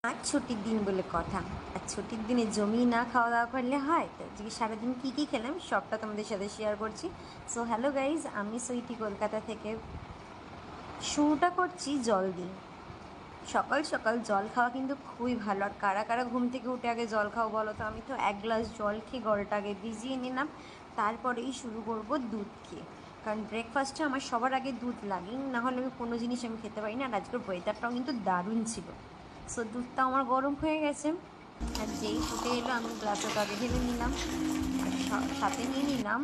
আজ ছুটির দিন বলে কথা। আর ছুটির দিনে জমিয়ে না খাওয়া দাওয়া করলে হয়? তো আজকে সারাদিন কী কী খেলাম সবটা তোমাদের সাথে শেয়ার করছি। সো হ্যালো গাইজ, আমি সুইটি কলকাতা থেকে। শুরুটা করছি জল দিয়ে। সকাল সকাল জল খাওয়া কিন্তু খুবই ভালো। আর কারা কারা ঘুম থেকে উঠে আগে জল খাও বলো তো? আমি তো এক গ্লাস জল খেয়ে গলাটা আগে ভিজিয়ে নিলাম, তারপরেই শুরু করব দুধ খেয়ে। কারণ ব্রেকফাস্টে আমার সবার আগে দুধ লাগে, না হলে আমি কোনো জিনিস আমি খেতে পারি না। আর আজকের ওয়েদারটাও কিন্তু দারুণ ছিল। সো দুধটা আমার গরম হয়ে গেছে, আর যেই ফুটে এলো আমি গ্লাসে আগে ঢেলে নিলাম। আর সাথে নিয়ে নিলাম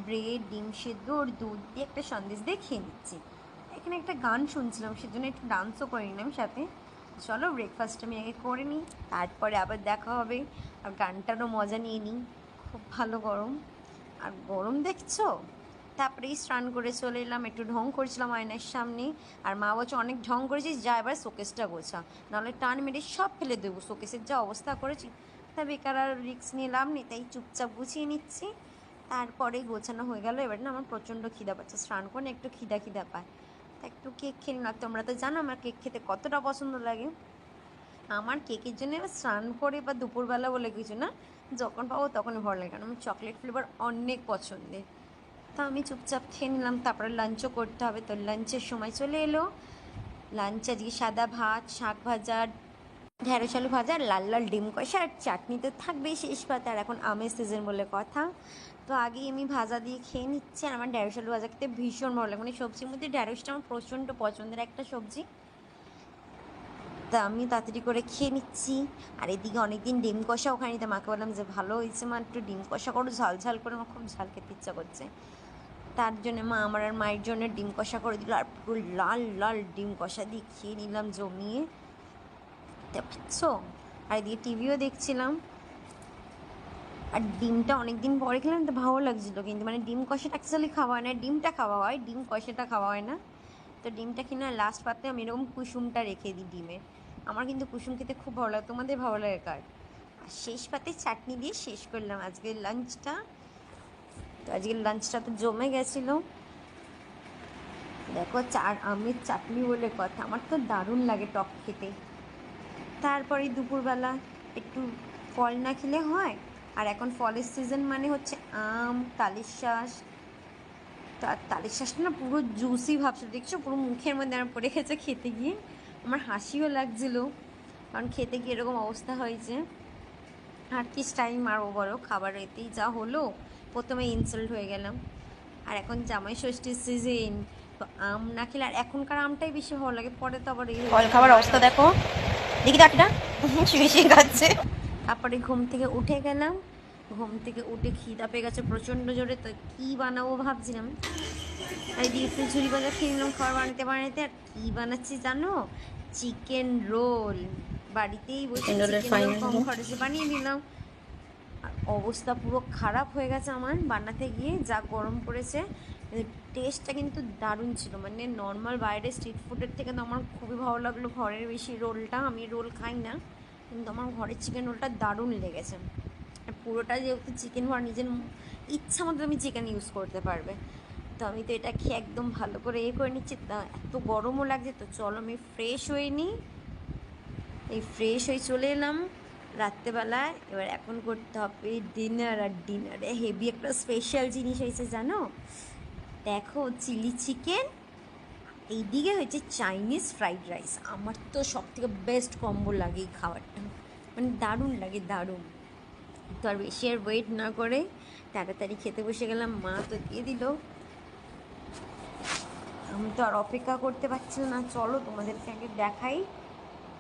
ব্রেড, ডিম সেদ্ধ আর দুধ দিয়ে একটা সন্দেশ দিয়ে খেয়ে নিচ্ছি। এখানে একটা গান শুনছিলাম, সেজন্য একটু ডান্সও করে নিলাম সাথে। চলো ব্রেকফাস্ট আমি আগে করে নিই, তারপরে আবার দেখা হবে। আর গানটারও মজা নিয়ে নিই। খুব ভালো গরম, আর গরম দেখছো। তারপরেই স্নান করে চলে এলাম, একটু ঢং করছিলাম আয়নার সামনে। আর মা বলছে অনেক ঢং করেছিস, যা এবার শোকেসটা গোছা, নাহলে টান মেরে সব ফেলে দেবো। শোকেসের যা অবস্থা করেছি, তা বেকার আর রিস্ক নিলাম নি, তাই চুপচাপ গুছিয়ে নিচ্ছি। তারপরে গোছানো হয়ে গেল। এবার না আমার প্রচণ্ড খিদা পাচ্ছে, স্নান করে একটু খিদা পায়, তা একটু কেক খেয়ে নিলাম। তোমরা তো জানো আমার কেক খেতে কতটা পছন্দ লাগে। আমার কেকের জন্য স্নান করে বা দুপুরবেলা বলে কিছু না, যখন পাবো তখনই ভালো লাগে, কারণ আমার চকলেট ফ্লেভার অনেক পছন্দের। তা আমি চুপচাপ খেয়ে নিলাম। তারপরে লাঞ্চও করতে হবে, তো লাঞ্চের সময় চলে এলো। লাঞ্চে আজকে সাদা ভাত, শাক ভাজা, ঢেঁড়স আলু ভাজা, আর লাল লাল ডিম কষা, আর চাটনি তো থাকবেই শেষ পাতে। আর এখন আমের সিজন বলে কথা, তো আগেই আমি ভাজা দিয়ে খেয়ে নিচ্ছি। আর আমার ঢেঁড়স আলু ভাজা খেতে ভীষণ ভালো লাগে, মানে সবজির মধ্যে ঢেঁড়সটা আমার প্রচণ্ড পছন্দের একটা সবজি। তা আমি তাড়াতাড়ি করে খেয়ে নিচ্ছি। আর এদিকে অনেকদিন ডিম কষাও খাইনি, তা মাকে বললাম যে ভালো হয়েছে মা, একটু ডিম কষা করো ঝাল ঝাল করে, আমার খুব ঝাল খেতে ইচ্ছা করছে। তার জন্য মা আমার আর মায়ের জন্য ডিম কষা করে দিল, আর পুরো লাল লাল ডিম কষা দিয়ে খেয়ে নিলাম জমিয়ে। বুঝছো? আর এদিকে টিভিও দেখছিলাম। আর ডিমটা অনেক দিন পরে খেলাম, তো ভালো লাগছিলো, কিন্তু মানে ডিম কষাটা অ্যাকচুয়ালি খাওয়া হয় না, ডিমটা খাওয়া হয়, ডিম কষাটা খাওয়া হয় না। তো ডিমটা কিনে লাস্ট পাতে আমি এরকম কুসুমটা রেখে দিই ডিমের। আমার কিন্তু কুসুম খেতে খুব ভালো লাগে, তোমাদের ভালো লাগে কার? আর শেষ পাতে চাটনি দিয়ে শেষ করলাম আজকের লাঞ্চটা। তো আজকের লাঞ্চটা তো জমে গেছিলো। দেখো, আমের চাটনি বলে কথা, আমার তো দারুণ লাগে টক খেতে। তারপরে দুপুরবেলা একটু ফল না খেলে হয়। আর এখন ফলের সিজন মানে হচ্ছে আম, তালের শাঁস। তালের শাঁসটা না পুরো জুসি ভাবছো, দেখছো পুরো মুখের মধ্যে আমার পড়ে গেছে খেতে গিয়ে। আমার হাসিও লাগছিলো, কারণ খেতে গিয়ে এরকম অবস্থা হয়েছে। আর কি টাইম মারবো বলো, খাবার এতেই যা হলো। প্রথমে ইনসাল্ট হয়ে গেলাম। আর এখন জামাই ষষ্ঠীর সিজন, তো আম না খেলে, আর এখনকার আমটাই বেশি ভালো লাগে, পরে তো আবার এই হয়ে ফল যাবে খাবার বারো অবস্থা মাসে। দেখো, দেখি ডাকটা শুয়ে শুয়ে খাচ্ছে। তারপরে ঘুম থেকে উঠে গেলাম। ঘুম থেকে উঠে খিদা পেয়ে গেছে প্রচণ্ড জোরে, তো কী বানাবো ভাবছিলাম। আর এদিকে একটু ঝুড়ি ভাজা খেয়ে নিলাম খাবার বানাতে বানাতে। আর কী বানাচ্ছি জানো? Chicken roll. বাড়িতেই বসে এন্ডলের চিকেন রোল ফাইনাল কম লুক। খরচে বানিয়ে নিলাম। আর অবস্থা পুরো খারাপ হয়ে গেছে আমার বানাতে গিয়ে, যা গরম পড়েছে। টেস্টটা কিন্তু দারুণ ছিল, মানে নর্মাল বাইরে স্ট্রিট ফুডের থেকে তো আমার খুবই ভালো লাগলো ঘরের বেশি রোলটা। আমি রোল খাই না, কিন্তু আমার ঘরের চিকেন রোলটা দারুণ লেগেছে। আর পুরোটা যেহেতু চিকেন হওয়ার, নিজের ইচ্ছা মতো আমি চিকেন ইউজ করতে পারবে। তো আমি তো এটা খেয়ে একদম ভালো করে করে নিচ্ছি। তা এত গরমও লাগছে, তো চলো আমি ফ্রেশ হয়ে নিই। এই ফ্রেশ হয়ে চলে এলাম রাত্রেবেলায়। এবার এখন করতে হবে ডিনার। আর ডিনারে হেভি একটা স্পেশাল জিনিস হয়েছে জানো? দেখো, চিলি চিকেন, এইদিকে হয়েছে চাইনিজ ফ্রাইড রাইস। আমার তো সব থেকে বেস্ট কম্বো লাগে এই খাবারটা, মানে দারুণ লাগে দারুণ। তো আর বেশি আর ওয়েট না করে তাড়াতাড়ি খেতে বসে গেলাম। মা তো দিয়ে দিল, আমি তো আর অপেক্ষা করতে পারছিলাম না। চলো তোমাদেরকে আগে দেখাই,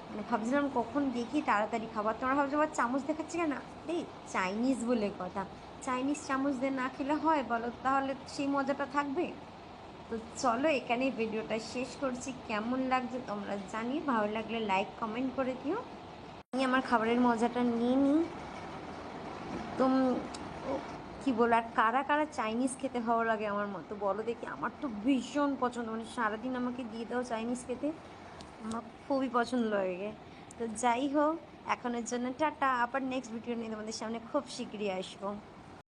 মানে ভাবছিলাম কখন দেখি তাড়াতাড়ি খাবার। তোমরা ভাবছো আবার চামচ দেখাচ্ছি কেন? এই চাইনিজ বলে কথা, চাইনিজ চামচ দিয়ে না খেলে হয় বলো? তাহলে সেই মজাটা থাকবে? তো চলো এখানেই ভিডিওটা শেষ করছি। কেমন লাগছে তোমরা জানিয়ে, ভালো লাগলে লাইক কমেন্ট করে দিও। আমি আমার খাবারের মজাটা নিয়ে নিই একদম। কী বলো, আর কারা কারা চাইনিজ খেতে ভালো লাগে আমার মতো বলো দেখি? আমার তো ভীষণ পছন্দ, মানে সারাদিন আমাকে দিয়ে দাও চাইনিজ খেতে, আমার খুবই পছন্দ লাগে। তো যাই হোক, এখনের জন্য টাটা। আবার নেক্সট ভিডিও নিয়ে তোমাদের সামনে খুব শীঘ্রই আসবো।